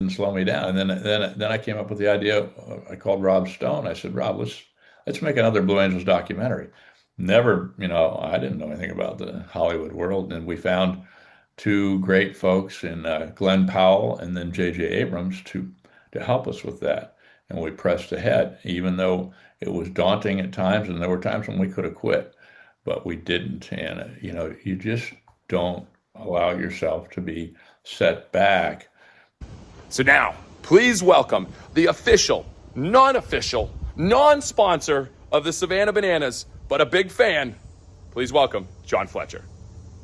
didn't slow me down. And then I came up with the idea. I called Rob Stone. I said, Rob, let's make another Blue Angels documentary. Never, I didn't know anything about the Hollywood world, and we found two great folks in Glenn Powell and then J.J. Abrams to help us with that. And we pressed ahead, even though it was daunting at times, and there were times when we could have quit, but we didn't. And you just don't allow yourself to be set back. So now, please welcome the official, non-official, non-sponsor of the Savannah Bananas, but a big fan. Please welcome John Fletcher.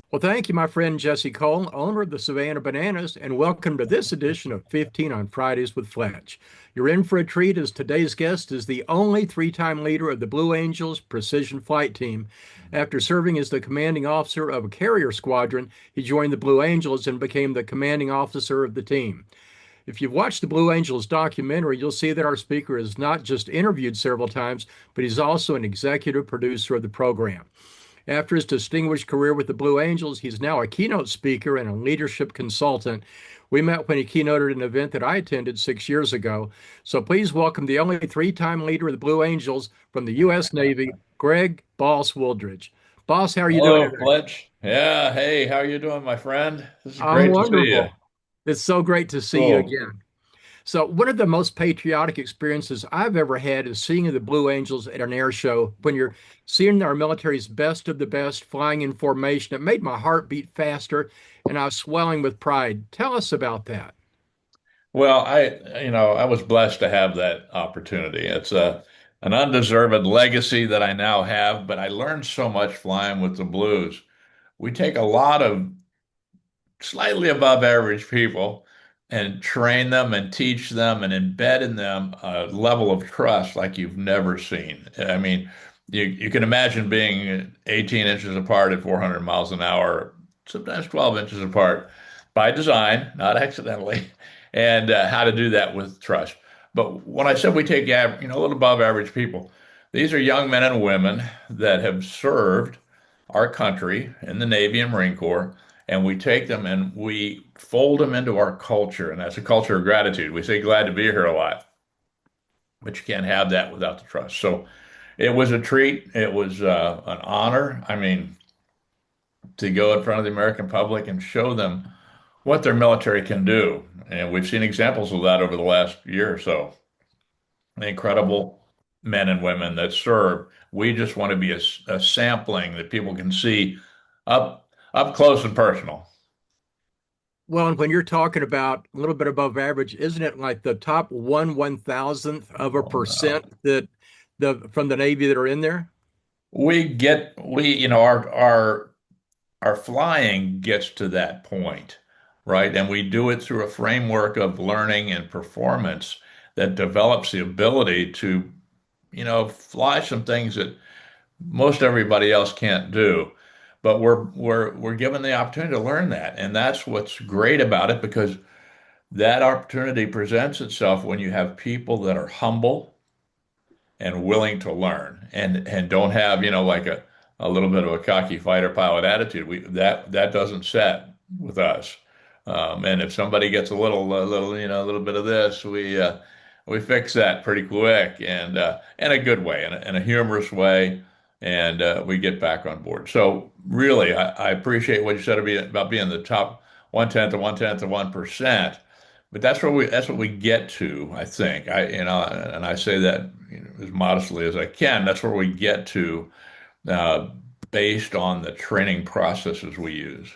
Well, thank you, my friend Jesse Cole, owner of the Savannah Bananas, and welcome to this edition of 15 on Fridays with Fletch. You're in for a treat as today's guest is the only three-time leader of the Blue Angels Precision Flight Team. After serving as the commanding officer of a carrier squadron, he joined the Blue Angels and became the commanding officer of the team. If you've watched the Blue Angels documentary, you'll see that our speaker is not just interviewed several times, but he's also an executive producer of the program. After his distinguished career with the Blue Angels, he's now a keynote speaker and a leadership consultant. We met when he keynoted an event that I attended 6 years ago. So please welcome the only three-time leader of the Blue Angels from the U.S. Navy, Greg Boss Wooldridge. Boss, how are you doing Hello, today? Fletch. Yeah, hey, how are you doing, my friend? This is I'm great to see you. wonderful. It's so great to see you Cool. again. So one of the most patriotic experiences I've ever had is seeing the Blue Angels at an air show when you're seeing our military's best of the best flying in formation. It made my heart beat faster and I was swelling with pride. Tell us about that. Well, I was blessed to have that opportunity. It's an undeserved legacy that I now have, but I learned so much flying with the Blues. We take a lot of slightly above average people and train them and teach them and embed in them a level of trust like you've never seen. I mean, you can imagine being 18 inches apart at 400 miles an hour, sometimes 12 inches apart by design, not accidentally, and how to do that with trust. But when I said we take a little above average people, these are young men and women that have served our country in the Navy and Marine Corps, and we take them and we fold them into our culture, and that's a culture of gratitude. We say glad to be here a lot, but you can't have that without the trust. So it was a treat. It was an honor. I mean, to go in front of the American public and show them what their military can do. And we've seen examples of that over the last year or so. The incredible men and women that serve. We just want to be a sampling that people can see up close and personal. Well, and when you're talking about a little bit above average, isn't it like the top 1/1000th of a Oh, percent no. that the from the Navy that are in there? Our flying gets to that point, right? And we do it through a framework of learning and performance that develops the ability to, fly some things that most everybody else can't do. But we're given the opportunity to learn that. And that's what's great about it because that opportunity presents itself when you have people that are humble and willing to learn and don't have, like a little bit of a cocky fighter pilot attitude. That doesn't set with us. And if somebody gets a little bit of this, we fix that pretty quick and in a good way, in a humorous way, and we get back on board. So really, I appreciate what you said about being the top 1/10 of 1%. But that's what we get to, I think. And I say that as modestly as I can. That's where we get to uh, based on the training processes we use.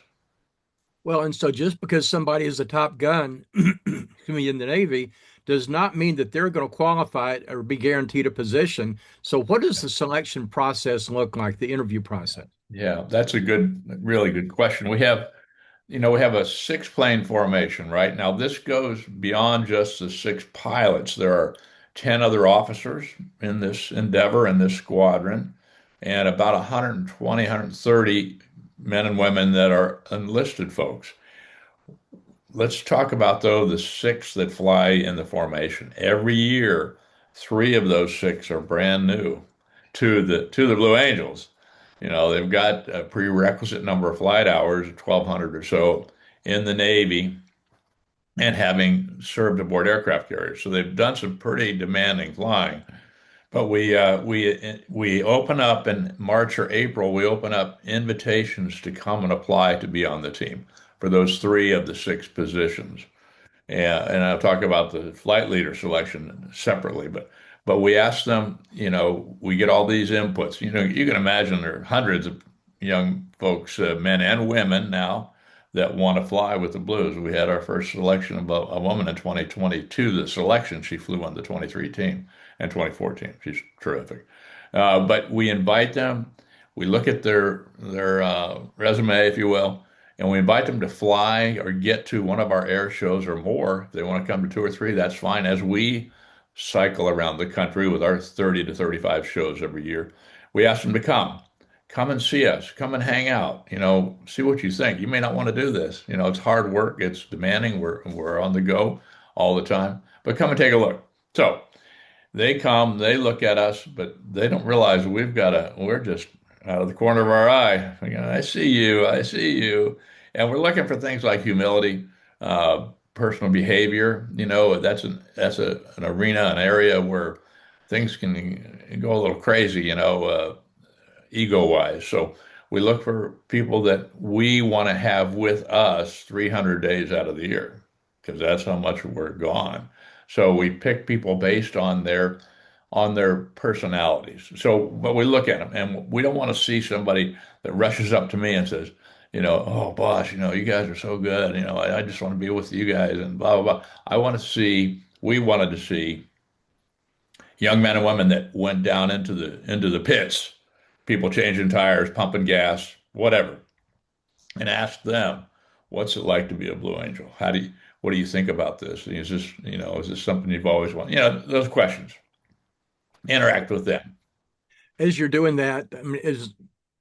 Well, and so just because somebody is a top gun, excuse me, in the Navy does not mean that they're going to qualify or be guaranteed a position. So what does the selection process look like, the interview process? Yeah, that's really good question. We have a six plane formation, right? Now this goes beyond just the six pilots. There are 10 other officers in this endeavor, in this squadron, and about 120, 130 men and women that are enlisted folks. Let's talk about, though, the six that fly in the formation. Every year, three of those six are brand new to the Blue Angels. They've got a prerequisite number of flight hours, 1,200 or so, in the Navy, and having served aboard aircraft carriers. So they've done some pretty demanding flying. But we open up in March or April, we open up invitations to come and apply to be on the team for those three of the six positions. And I'll talk about the flight leader selection separately, but we ask them, we get all these inputs. You can imagine there are hundreds of young folks, men and women now, that want to fly with the Blues. We had our first selection of a woman in 2022. The selection, she flew on the 23 team in 2014. She's terrific. But we invite them. We look at their resume, if you will, and we invite them to fly or get to one of our air shows or more. If they want to come to two or three, that's fine. As we cycle around the country with our 30 to 35 shows every year, we ask them to come. Come and see us. Come and hang out. See what you think. You may not want to do this. It's hard work. It's demanding. We're on the go all the time. But come and take a look. So they come, they look at us, but they don't realize we're just out of the corner of our eye. I see you, I see you. And we're looking for things like humility, personal behavior. That's an arena, an area where things can go a little crazy, ego-wise. So we look for people that we want to have with us 300 days out of the year, because that's how much we're gone. So we pick people based on their personalities. So, but we look at them, and we don't want to see somebody that rushes up to me and says, oh, boss, you guys are so good. I just want to be with you guys and blah, blah, blah. We wanted to see young men and women that went down into the pits, people changing tires, pumping gas, whatever, and asked them, what's it like to be a Blue Angel? What do you think about this? Is this something you've always wanted? Those questions. Interact with them. As you're doing that, I mean,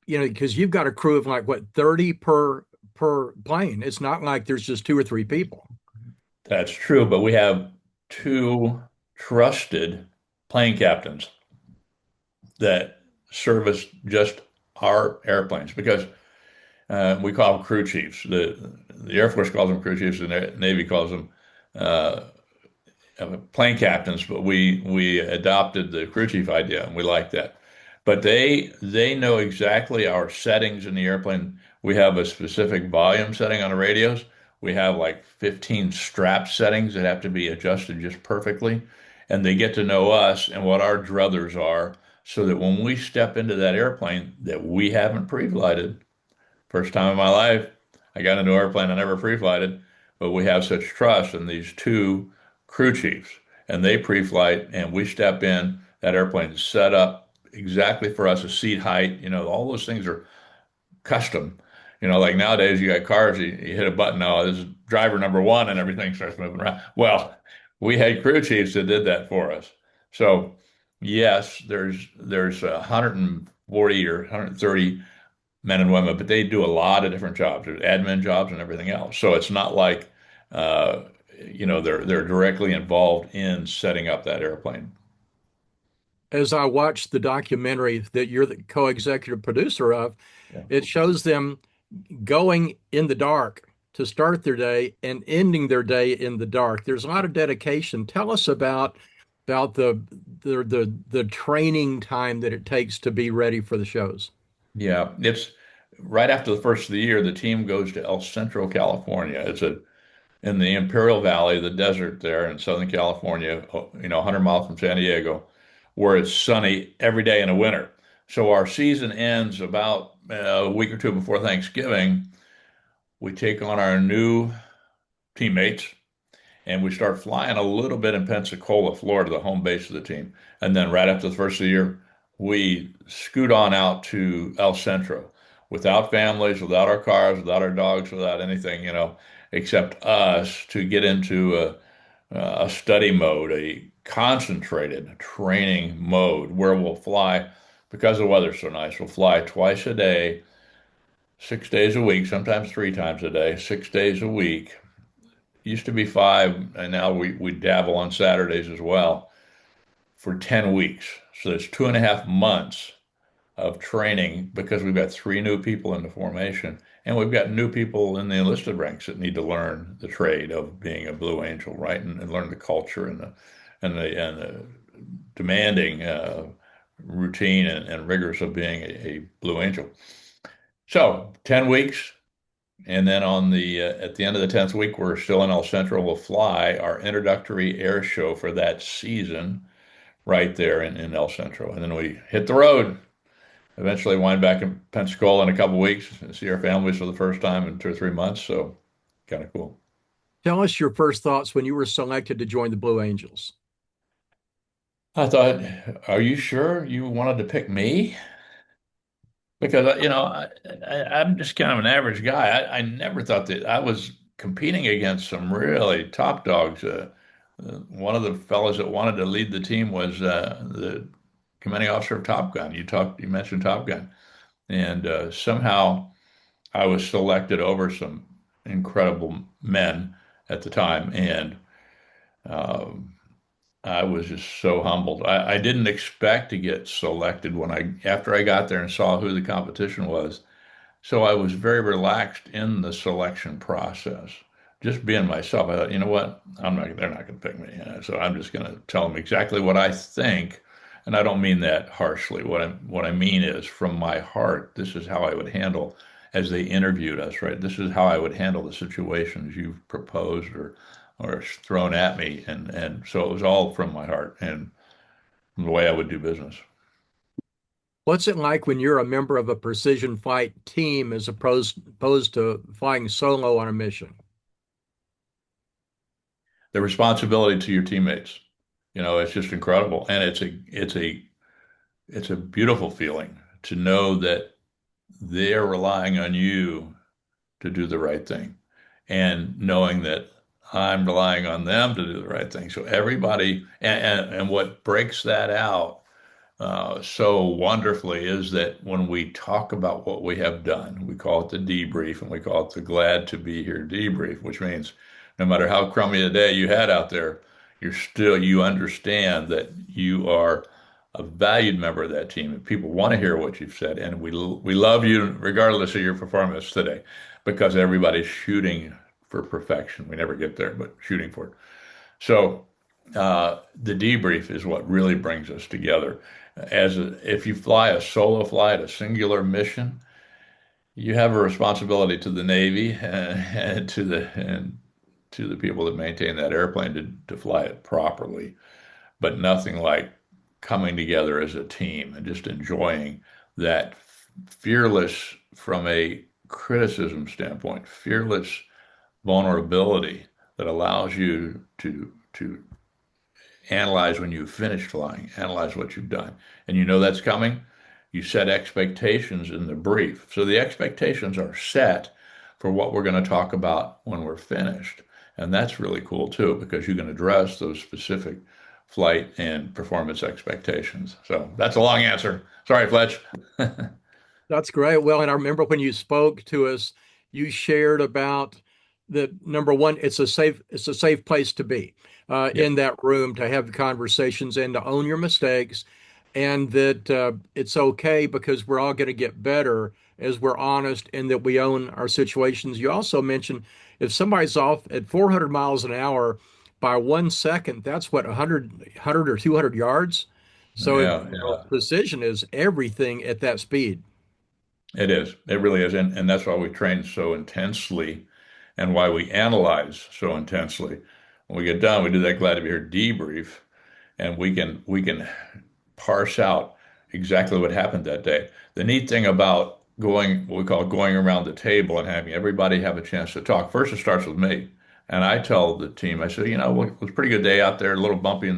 because you've got a crew of like what 30 per plane. It's not like there's just two or three people. That's true, but we have two trusted plane captains that service just our airplanes because we call them crew chiefs. The Air Force calls them crew chiefs, and the Navy calls them uh, plane captains. But we adopted the crew chief idea, and we like that. But they know exactly our settings in the airplane. We have a specific volume setting on the radios. We have like 15 strap settings that have to be adjusted just perfectly. And they get to know us and what our druthers are so that when we step into that airplane that we haven't pre-flighted, first time in my life, I got into an airplane I never pre-flighted, but we have such trust in these two crew chiefs, and they pre-flight, and we step in. That airplane is set up exactly for us, a seat height. All those things are custom. Like nowadays, you got cars, you hit a button, oh, this is driver number one, and everything starts moving around. Well, we had crew chiefs that did that for us. So, yes, there's 140 or 130 men and women, but they do a lot of different jobs. There's admin jobs and everything else. So it's not like they're directly involved in setting up that airplane. As I watched the documentary that you're the co-executive producer of, Yeah. it shows them going in the dark to start their day and ending their day in the dark. There's a lot of dedication. Tell us about the training time that it takes to be ready for the shows. Yeah, it's right after the first of the year, the team goes to El Centro, California. It's in the Imperial Valley, the desert there in Southern California, 100 miles from San Diego, where it's sunny every day in the winter. So our season ends about a week or two before Thanksgiving. We take on our new teammates and we start flying a little bit in Pensacola, Florida, the home base of the team. And then right after the first of the year, we scoot on out to El Centro without families, without our cars, without our dogs, without anything, except us to get into a study mode, a concentrated training mode where we'll fly, because the weather's so nice, we'll fly twice a day, 6 days a week, sometimes three times a day, 6 days a week. Used to be five, and now we dabble on Saturdays as well for 10 weeks. So it's 2.5 months of training because we've got three new people in the formation, and we've got new people in the enlisted ranks that need to learn the trade of being a Blue Angel, right? And learn the culture and the demanding routine and rigors of being a Blue Angel. So 10 weeks. And then on the at the end of the 10th week, we're still in El Centro. We'll fly our introductory air show for that season right there in El Centro. And then we hit the road. Eventually wind back in Pensacola in a couple of weeks and see our families for the first time in 2 or 3 months. So kind of cool. Tell us your first thoughts when you were selected to join the Blue Angels. I thought, are you sure you wanted to pick me? Because I'm just kind of an average guy. I never thought that I was competing against some really top dogs. One of the fellows that wanted to lead the team was the commanding officer of Top Gun. You mentioned Top Gun, and somehow I was selected over some incredible men at the time, and um, I was just so humbled. I didn't expect to get selected when I after I got there and saw who the competition was. So I was very relaxed in the selection process, just being myself. I thought, you know what? They're not going to pick me. So I'm just going to tell them exactly what I think. And I don't mean that harshly. What I mean is from my heart, this is how I would handle as they interviewed us, right? This is how I would handle the situations you've proposed or thrown at me. And so it was all from my heart and the way I would do business. What's it like when you're a member of a precision flight team as opposed to flying solo on a mission? The responsibility to your teammates. It's just incredible. And it's a beautiful feeling to know that they're relying on you to do the right thing and knowing that I'm relying on them to do the right thing. So everybody, and what breaks that out so wonderfully is that when we talk about what we have done, we call it the debrief and we call it the glad to be here debrief, which means no matter how crummy a day you had out there, you understand that you are a valued member of that team and people want to hear what you've said. And we love you regardless of your performance today because everybody's shooting for perfection. We never get there, but shooting for it. So the debrief is what really brings us together. If you fly a solo flight, a singular mission, you have a responsibility to the Navy and to the people that maintain that airplane to fly it properly. But nothing like coming together as a team and just enjoying that fearless from a criticism standpoint, fearless vulnerability that allows you to analyze when you've finished flying, analyze what you've done. And you know that's coming. You set expectations in the brief. So the expectations are set for what we're going to talk about when we're finished. And that's really cool too, because you can address those specific flight and performance expectations. So that's a long answer. Sorry, Fletch. That's great. Well, and I remember when you spoke to us, you shared about the number one, it's a safe place to be Yeah, in that room to have conversations and to own your mistakes, and that it's okay because we're all going to get better as we're honest and that we own our situations. You also mentioned if somebody's off at 400 miles an hour by 1 second, that's what 100 or 200 yards. So yeah, yeah. precision is everything at that speed. It is. It really is. And that's why we train so intensely and why we analyze so intensely. When we get done, we do that glad to be here debrief, and we can parse out exactly what happened that day. The neat thing about going, what we call going around the table and having everybody have a chance to talk, first it starts with me. And I tell the team, I say, well, it was a pretty good day out there, a little bumpy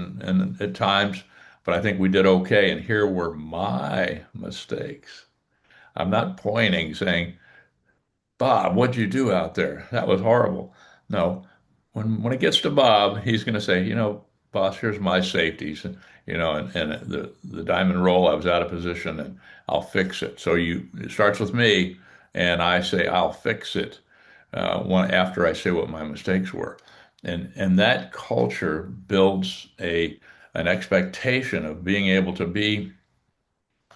at times, but I think we did okay. And here were my mistakes. I'm not pointing, saying, Bob, what'd you do out there? That was horrible. No, when it gets to Bob, he's going to say, boss, here's my safeties, and the diamond roll, I was out of position, and I'll fix it. So it starts with me, and I say I'll fix it after I say what my mistakes were, and that culture builds an expectation of being able to be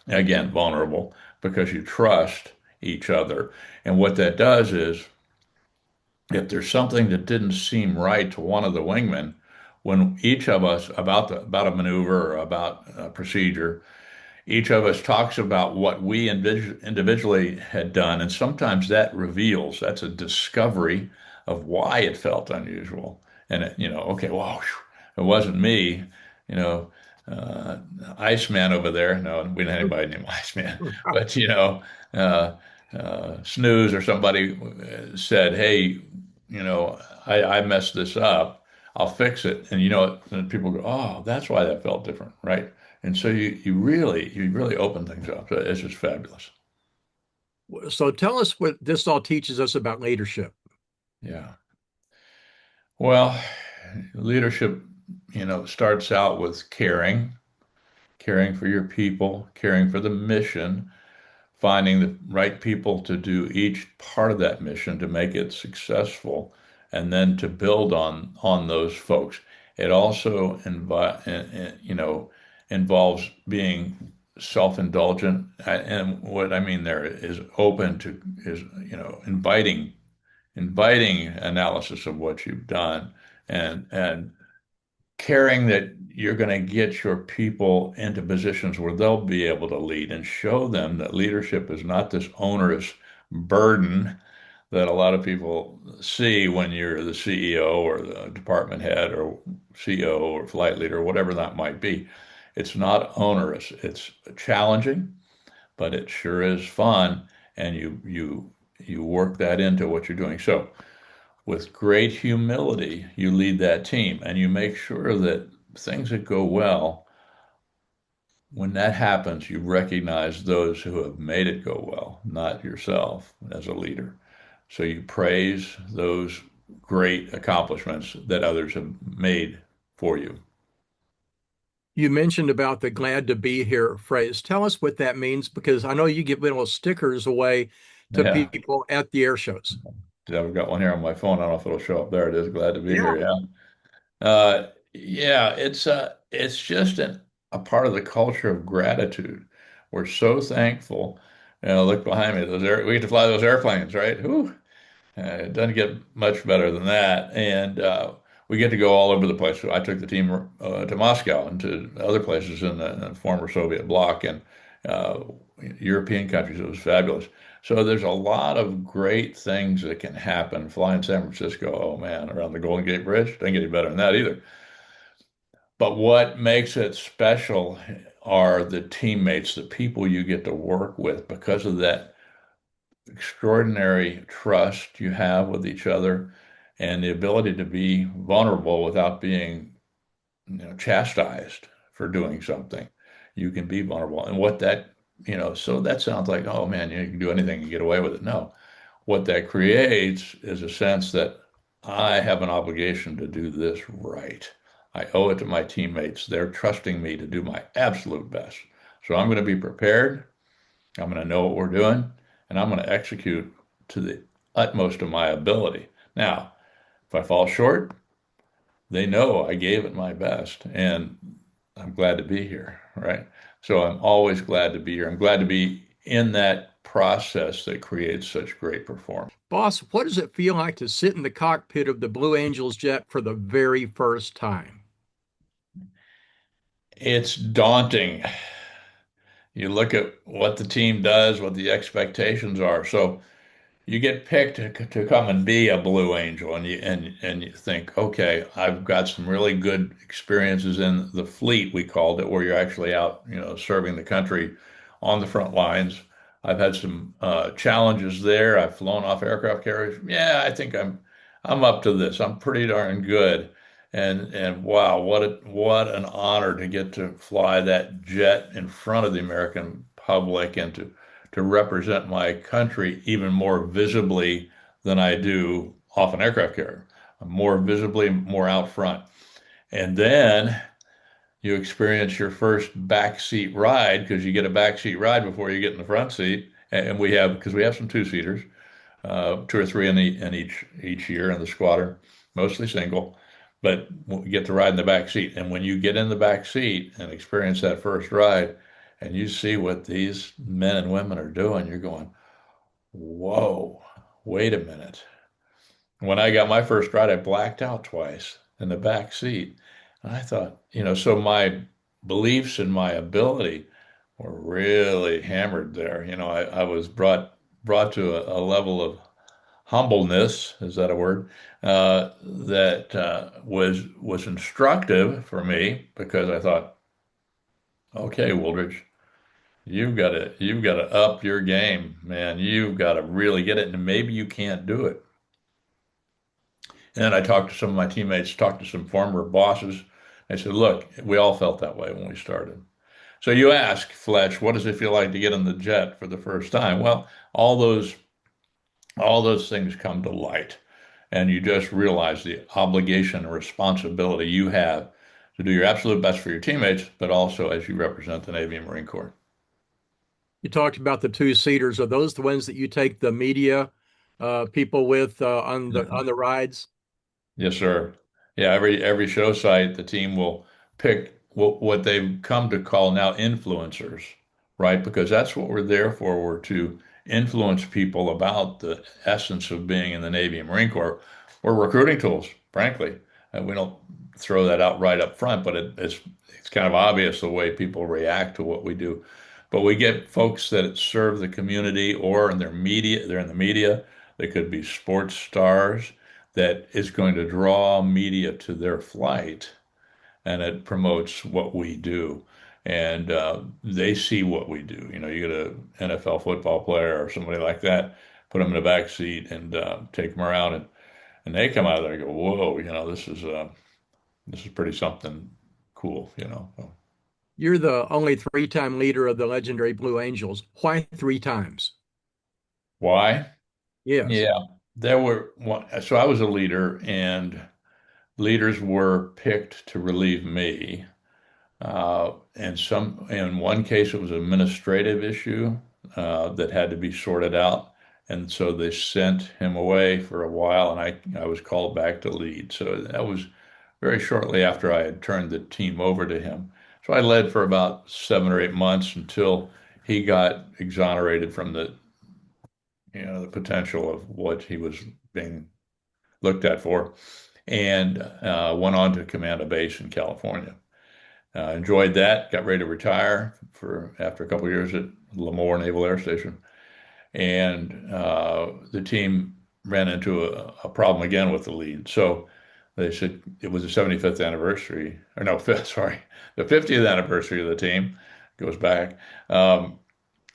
Again, vulnerable because you trust each other. And what that does is if there's something that didn't seem right to one of the wingmen, when each of us about a maneuver or about a procedure, each of us talks about what we individually had done, and sometimes that reveals, that's a discovery of why it felt unusual. And okay, well, it wasn't me, you know, uh, Iceman over there. No, we didn't have anybody named Iceman, but uh, Snooze or somebody said, "Hey, I messed this up. I'll fix it." And and people go, "Oh, that's why that felt different, right?" And so you really open things up. So it's just fabulous. So tell us what this all teaches us about leadership. Yeah. Well, leadership, starts out with caring for your people, caring for the mission, finding the right people to do each part of that mission to make it successful, and then to build on those folks. It also involves being self-indulgent, and what I mean there is open to is inviting analysis of what you've done, and caring that you're going to get your people into positions where they'll be able to lead and show them that leadership is not this onerous burden that a lot of people see when you're the CEO or the department head or CO or flight leader, whatever that might be. It's not onerous. It's challenging, but it sure is fun, and you work that into what you're doing. So with great humility, you lead that team and you make sure that things that go well, when that happens, you recognize those who have made it go well, not yourself as a leader. So you praise those great accomplishments that others have made for you. You mentioned about the glad to be here phrase. Tell us what that means because I know you give little stickers away to Yeah. people at the air shows. I've got one here on my phone. I don't know if it'll show up. There it is. Glad to be Yeah. here. Yeah. Yeah, it's just a part of the culture of gratitude. We're so thankful. Look behind me. We get to fly those airplanes, right? Whew. It doesn't get much better than that. And we get to go all over the place. So I took the team to Moscow and to other places in the former Soviet bloc and uh, European countries. It was fabulous. So there's a lot of great things that can happen. Flying San Francisco, oh man, around the Golden Gate Bridge, doesn't get any better than that either. But what makes it special are the teammates, the people you get to work with because of that extraordinary trust you have with each other and the ability to be vulnerable without being, chastised for doing something. You can be vulnerable. And so that sounds like, oh man, you can do anything and get away with it. No, what that creates is a sense that I have an obligation to do this right. I owe it to my teammates. They're trusting me to do my absolute best. So I'm going to be prepared. I'm going to know what we're doing, and I'm going to execute to the utmost of my ability. Now, if I fall short, they know I gave it my best, and I'm glad to be here, right? So I'm always glad to be here. I'm glad to be in that process that creates such great performance. Boss, what does it feel like to sit in the cockpit of the Blue Angels jet for the very first time? It's daunting. You look at what the team does, what the expectations are. So you get picked to come and be a Blue Angel, and you think, okay, I've got some really good experiences in the fleet, we called it, where you're actually out, serving the country on the front lines. I've had some challenges there. I've flown off aircraft carriers. Yeah, I think I'm up to this. I'm pretty darn good. And wow, what an honor to get to fly that jet in front of the American public and to represent my country even more visibly than I do off an aircraft carrier. More visibly, more out front. And then you experience your first backseat ride because you get a backseat ride before you get in the front seat. And because we have some two-seaters, two or three in each year in the squadron, mostly single, but we get to ride in the back seat. And when you get in the back seat and experience that first ride, and you see what these men and women are doing, you're going, whoa, wait a minute. When I got my first ride, I blacked out twice in the back seat. And I thought, so my beliefs and my ability were really hammered there. I was brought to a level of humbleness, is that a word? That was instructive for me because I thought, okay, Wooldridge, you've got to up your game, man. You've got to really get it, and maybe you can't do it. And I talked to some of my teammates, talked to some former bosses. I said, look, we all felt that way when we started. So you ask, Fletch, what does it feel like to get in the jet for the first time? Well, all those things come to light, and you just realize the obligation and responsibility you have to do your absolute best for your teammates, but also as you represent the Navy and Marine Corps. You talked about the two-seaters. Are those the ones that you take the media people with on the rides? Yes, sir. Yeah, every show site, the team will pick what they've come to call now influencers, right? Because that's what we're there for. We're to influence people about the essence of being in the Navy and Marine Corps. We're recruiting tools, frankly. And we don't throw that out right up front, but it's kind of obvious the way people react to what we do. But we get folks that serve the community or in their media, they're in the media. They could be sports stars that is going to draw media to their flight, and it promotes what we do. And they see what we do. You get an NFL football player or somebody like that, put them in the back seat and take them around, and they come out of there and go, "Whoa, this is pretty something cool." You're the only three-time leader of the legendary Blue Angels. Why three times? Why? Yes. Yeah, there were one. So I was a leader, and leaders were picked to relieve me. In one case, it was an administrative issue that had to be sorted out. And so they sent him away for a while, and I was called back to lead. So that was very shortly after I had turned the team over to him. So I led for about 7 or 8 months until he got exonerated from the potential of what he was being looked at for, and went on to command a base in California. Enjoyed that. Got ready to retire for after a couple of years at Lemoore Naval Air Station, and the team ran into a problem again with the lead. So they said it was the 75th anniversary, or no, sorry, the 50th anniversary of the team goes back.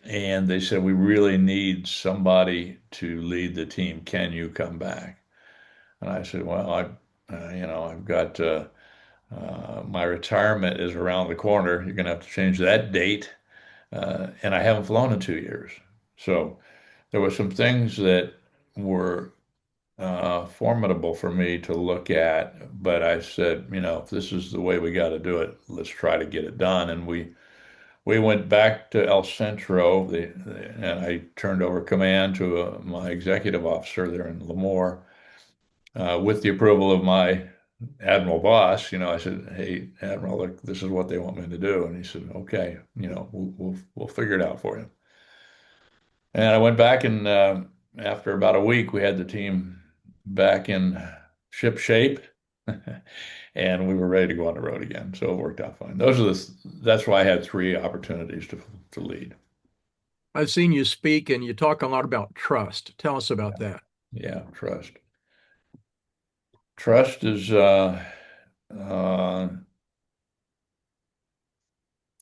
And they said, we really need somebody to lead the team. Can you come back? And I said, well, I've got my retirement is around the corner. You're going to have to change that date. And I haven't flown in 2 years. So there were some things that were formidable for me to look at. But I said, if this is the way we got to do it, let's try to get it done. And we went back to El Centro, and I turned over command to my executive officer there in Lemoore with the approval of my Admiral boss. I said, "Hey, Admiral, look, this is what they want me to do." And he said, "Okay, we'll figure it out for you." And I went back, and after about a week, we had the team back in ship shape, and we were ready to go on the road again. So it worked out fine. That's why I had three opportunities to lead. I've seen you speak and you talk a lot about trust. Tell us about that. Yeah, trust. Trust is uh,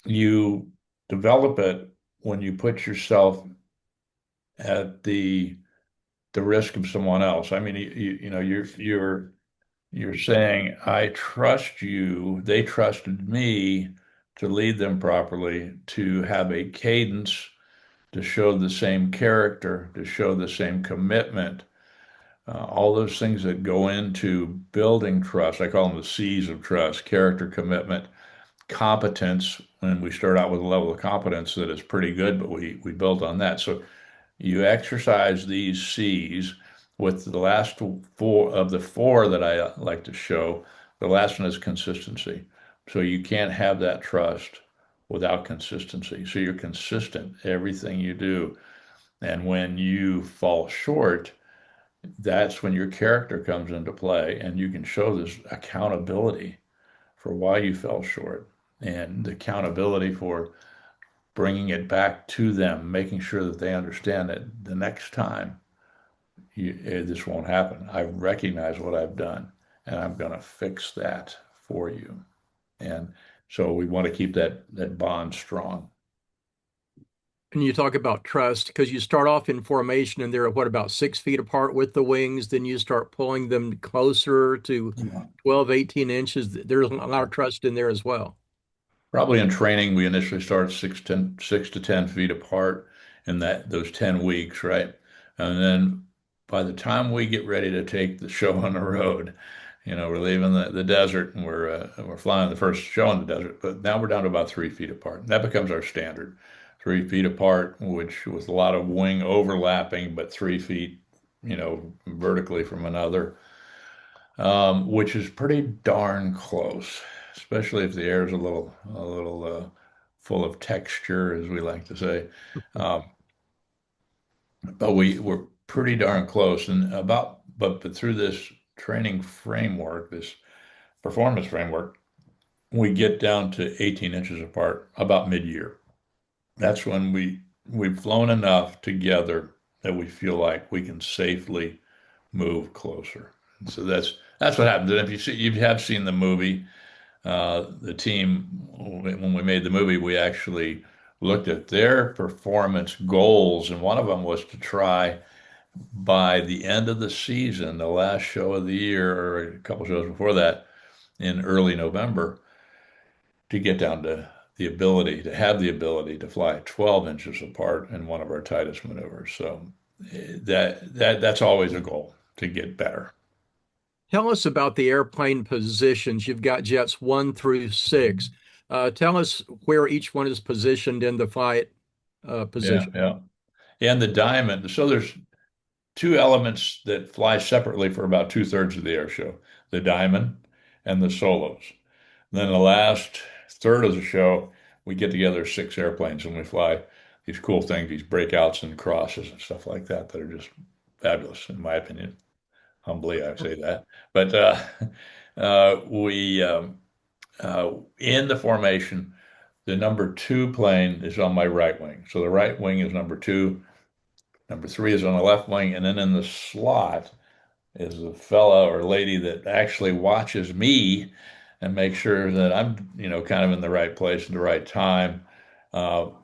you develop it when you put yourself at the risk of someone else. I mean, you're saying, I trust you. They trusted me to lead them properly, to have a cadence, to show the same character, to show the same commitment. All those things that go into building trust. I call them the C's of trust: character, commitment, competence. When we start out with a level of competence that is pretty good, but we built on that. So you exercise these C's with the last four of the four that I like to show. The last one is consistency. So you can't have that trust without consistency. So you're consistent everything you do. And when you fall short, that's when your character comes into play and you can show this accountability for why you fell short and accountability for bringing it back to them, making sure that they understand that the next time this won't happen. I recognize what I've done and I'm going to fix that for you. And so we want to keep that bond strong. And you talk about trust because you start off in formation and they're what about 6 feet apart with the wings. Then you start pulling them closer to Yeah. 12, 18 inches. There's a lot of trust in there as well. Probably in training, we initially start 6 to 10 feet apart in that those 10 weeks, right? And then by the time we get ready to take the show on the road, we're leaving the desert and we're flying the first show in the desert, but now we're down to about 3 feet apart. And that becomes our standard, 3 feet apart, which with a lot of wing overlapping, but 3 feet, vertically from another, which is pretty darn close, especially if the air is a little full of texture, as we like to say. Um, but we're pretty darn close, and but through this training framework, this performance framework, we get down to 18 inches apart about mid-year. That's when we've flown enough together that we feel like we can safely move closer. And so that's what happens. And if you have seen the movie, the team when we made the movie, we actually looked at their performance goals, and one of them was to try by the end of the season, the last show of the year, or a couple shows before that, in early November, to get down to the ability to fly 12 inches apart in one of our tightest maneuvers. So that's always a goal to get better. Tell us about the airplane positions. You've got jets 1 through 6. Tell us where each one is positioned in the flight Yeah, position. yeah. And the diamond. So there's two elements that fly separately for about two-thirds of the air show, the diamond and the solos. Then the last third of the show, we get together 6 airplanes and we fly these cool things, these breakouts and crosses and stuff like that are just fabulous, in my opinion. Humbly, I say that. But we in the formation, the number two plane is on my right wing. So the right wing is number two, number three is on the left wing, and then in the slot is a fella or lady that actually watches me and makes sure that I'm, kind of in the right place at the right time,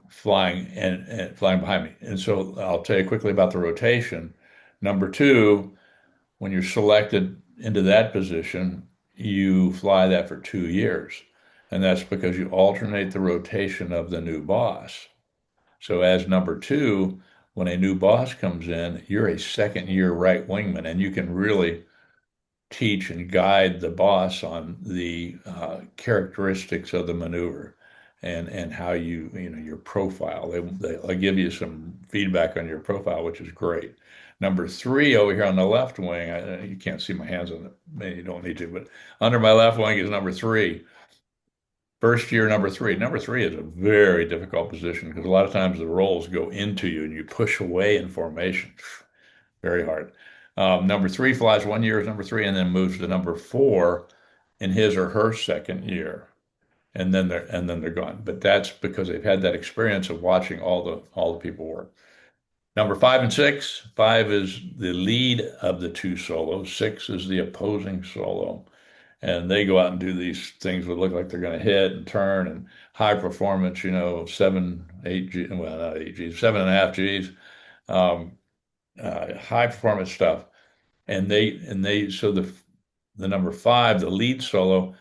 flying and flying behind me. And so I'll tell you quickly about the rotation. Number two, when you're selected into that position, you fly that for 2 years. And that's because you alternate the rotation of the new boss. So as number two, when a new boss comes in, you're a second year right wingman, and you can really teach and guide the boss on the characteristics of the maneuver and how your profile. They'll give you some feedback on your profile, which is great. Number three over here on the left wing, you can't see my hands on it. Maybe you don't need to, but under my left wing is number three. First year, number three. Number three is a very difficult position because a lot of times the rolls go into you and you push away in formation. Very hard. Number three flies 1 year as number three and then moves to number four in his or her second year. And then they're gone. But that's because they've had that experience of watching all the people work. Number five and six. Five is the lead of the two solos. Six is the opposing solo. And they go out and do these things that look like they're going to hit and turn and high performance, 7, 8 G, well, not 8 Gs, 7.5 Gs, high performance stuff. So the number five, the lead solo,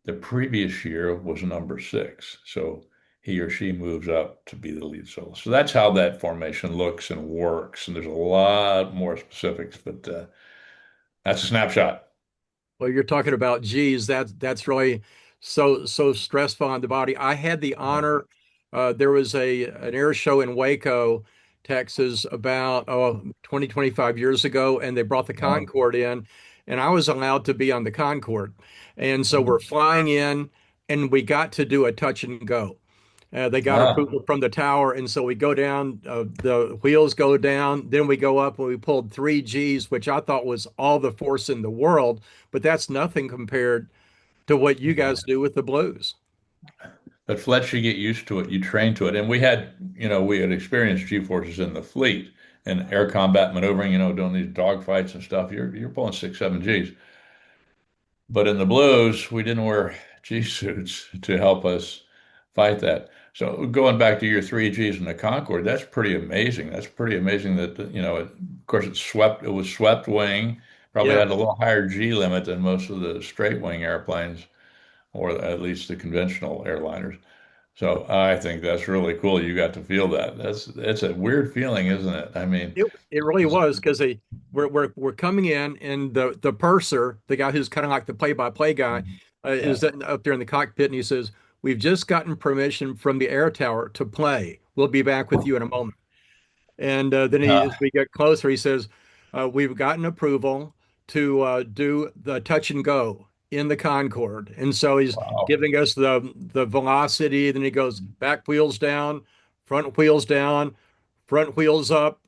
the previous year was number six. So he or she moves up to be the lead solo. So that's how that formation looks and works. And there's a lot more specifics, but that's a snapshot. Well, you're talking about G's. That's really so stressful on the body. I had the honor. There was an air show in Waco, Texas, about 20, 25 years ago, and they brought the Wow. Concorde in, and I was allowed to be on the Concorde. And so we're Mhm. flying in, and we got to do a touch and go. They got Ah, approval from the tower, and so we go down. The wheels go down, then we go up, and we pulled 3 Gs, which I thought was all the force in the world, but that's nothing compared to what you guys do with the blues. but Fletch, you get used to it. You train to it. And we had, we had experienced G-forces in the fleet and air combat maneuvering, doing these dogfights and stuff. You're pulling 6, 7 Gs. But in the blues, we didn't wear G suits to help us fight that. So going back to your 3 Gs in the Concorde, that's pretty amazing. That's pretty amazing that, of course, it was swept wing, probably Yeah. had a little higher G limit than most of the straight wing airplanes, or at least the conventional airliners. So I think that's really cool. You got to feel that. It's a weird feeling, isn't it? I mean, It really was because we're coming in, and the purser, the guy who's kind of like the play-by-play guy, yeah. is up there in the cockpit, and he says, "We've just gotten permission from the air tower to play. We'll be back with you in a moment." And then as we get closer, he says, "We've gotten approval to do the touch and go in the Concorde." And so he's Wow. giving us the velocity. Then he goes back wheels down, front wheels up,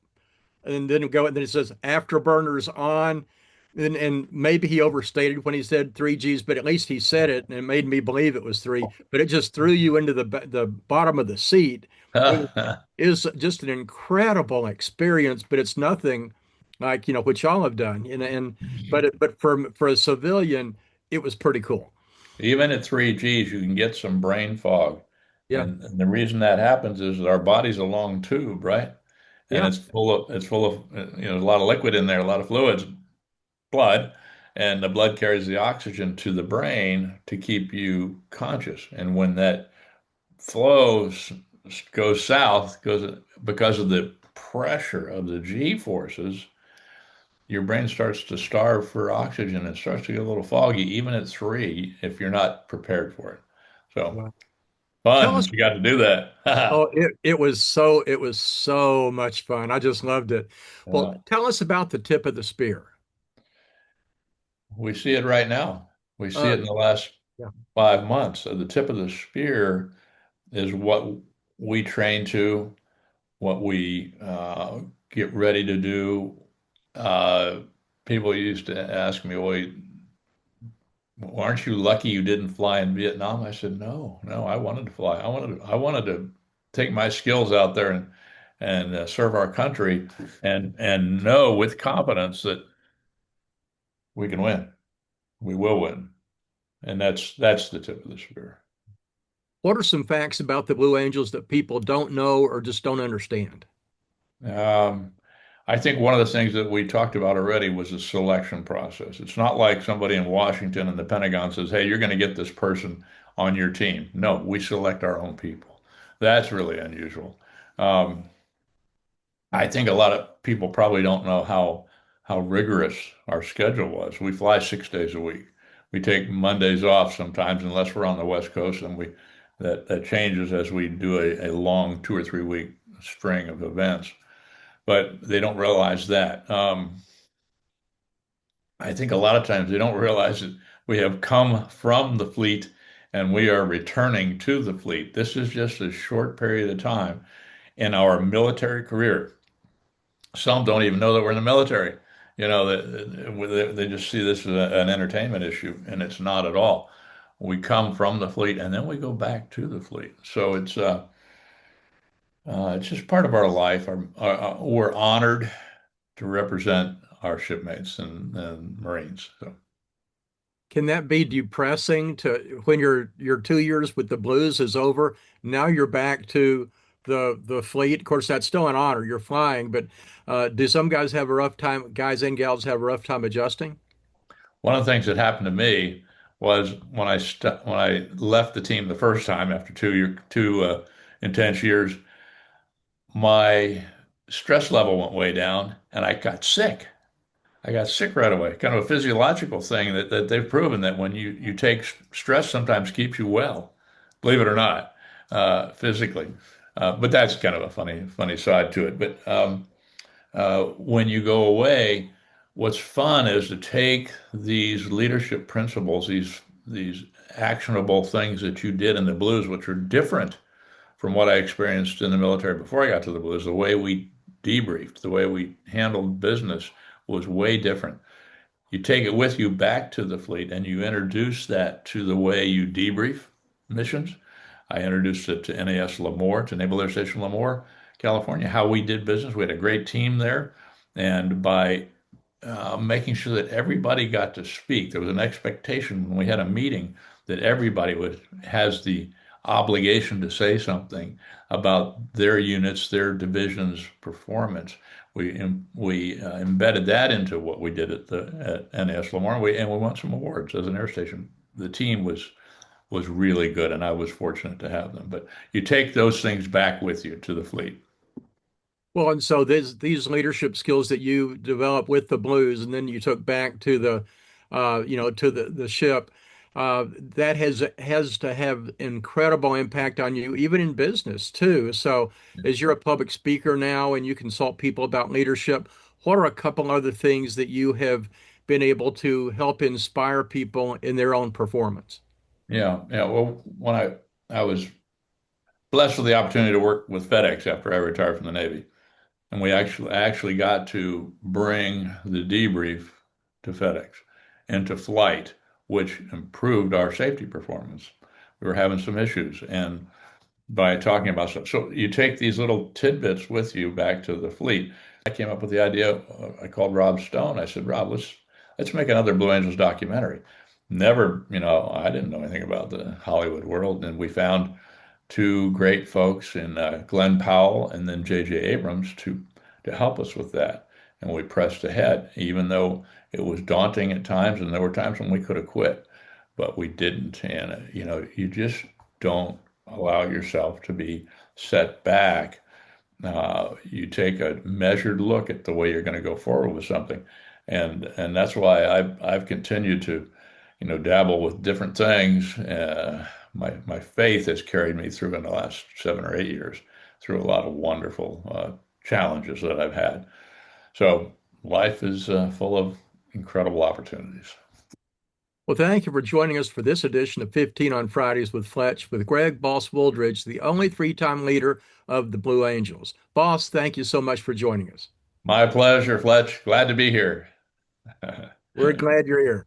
and then go and then it says afterburners on. And maybe he overstated when he said 3 Gs, but at least he said it, and it made me believe it was three. But it just threw you into the bottom of the seat. It was is just an incredible experience, but it's nothing like what y'all have done. And but for a civilian, it was pretty cool. Even at 3 Gs, you can get some brain fog. Yeah, And the reason that happens is that our body's a long tube, right? And yeah. there's a lot of liquid in there, a lot of fluids, blood, and the blood carries the oxygen to the brain to keep you conscious. And when that flows goes south, goes because of the pressure of the G forces, your brain starts to starve for oxygen and starts to get a little foggy, even at 3, if you're not prepared for it. So Well, tell fun us. that you got to do that. Oh, it was so much fun. I just loved it. Well, Yeah. tell us about the tip of the spear. We see it right now. We see Uh, it in the last yeah. 5 months. So the tip of the spear is what we train to, what we get ready to do. Uh, People used to ask me, well, aren't you lucky you didn't fly in Vietnam? I said, no, no, I wanted to fly. I wanted to take my skills out there and serve our country and know with confidence that we can win. We will win. And that's the tip of the spear. What are some facts about the Blue Angels that people don't know or just don't understand? Um, I think one of the things that we talked about already was the selection process. It's not like somebody in Washington and the Pentagon says, hey, you're going to get this person on your team. No, we select our own people. That's really unusual. Um, I think a lot of people probably don't know how rigorous our schedule was. We fly 6 days a week. We take Mondays off sometimes, unless we're on the West Coast, and we that changes as we do a long 2 or 3 week string of events. But they don't realize that. I think a lot of times they don't realize that we have come from the fleet and we are returning to the fleet. This is just a short period of time in our military career. Some don't even know that we're in the military. They just see this as an entertainment issue, and it's not at all. We come from the fleet, and then we go back to the fleet. So it's just part of our life. We're honored to represent our shipmates and Marines. So Can that be depressing to when your 2 years with the Blues is over? Now you're back to the fleet. Of course, that's still an honor. You're flying, but do some guys have a rough time? Guys and gals have a rough time adjusting? one of the things that happened to me was when I left the team the first time after 2 intense years, my stress level went way down, and I got sick. I got sick right away. Kind of a physiological thing that they've proven that when you take stress sometimes keeps you well, believe it or not, physically. But that's kind of a funny side to it. But when you go away, what's fun is to take these leadership principles, these actionable things that you did in the blues, which are different from what I experienced in the military before I got to the Blues. The way we debriefed, the way we handled business was way different. You take it with you back to the fleet and you introduce that to the way you debrief missions. I introduced it to NAS Lemoore, to Naval Air Station Lemoore, California, how we did business. We had a great team there. And by making sure that everybody got to speak, there was an expectation when we had a meeting that everybody has the obligation to say something about their units, their division's performance. We embedded that into what we did at NAS Lamar, and we won some awards as an air station. The team was really good, and I was fortunate to have them. But you take those things back with you to the fleet. Well, and so these leadership skills that you developed with the Blues, and then you took back to the ship, that has to have incredible impact on you, even in business too. So, as you're a public speaker now and you consult people about leadership, what are a couple other things that you have been able to help inspire people in their own performance? Yeah, yeah. Well, when I was blessed with the opportunity to work with FedEx after I retired from the Navy. And we actually got to bring the debrief to FedEx and to flight, which improved our safety performance. We were having some issues, and by talking about stuff, so you take these little tidbits with you back to the fleet. I came up with the idea. I called Rob Stone. I said, Rob, let's make another Blue Angels documentary. Never, I didn't know anything about the Hollywood world, and we found two great folks in Glenn Powell and then J.J. Abrams to help us with that. And we pressed ahead, even though it was daunting at times, and there were times when we could have quit, but we didn't. And you just don't allow yourself to be set back. You take a measured look at the way you're going to go forward with something, and that's why I've continued to dabble with different things. My faith has carried me through in the last 7 or 8 years through a lot of wonderful challenges that I've had. So life is full of incredible opportunities. Well, thank you for joining us for this edition of 15 on Fridays with Fletch with Greg Boss Wooldridge, the only three-time leader of the Blue Angels. Boss, thank you so much for joining us. My pleasure, Fletch. Glad to be here. We're glad you're here.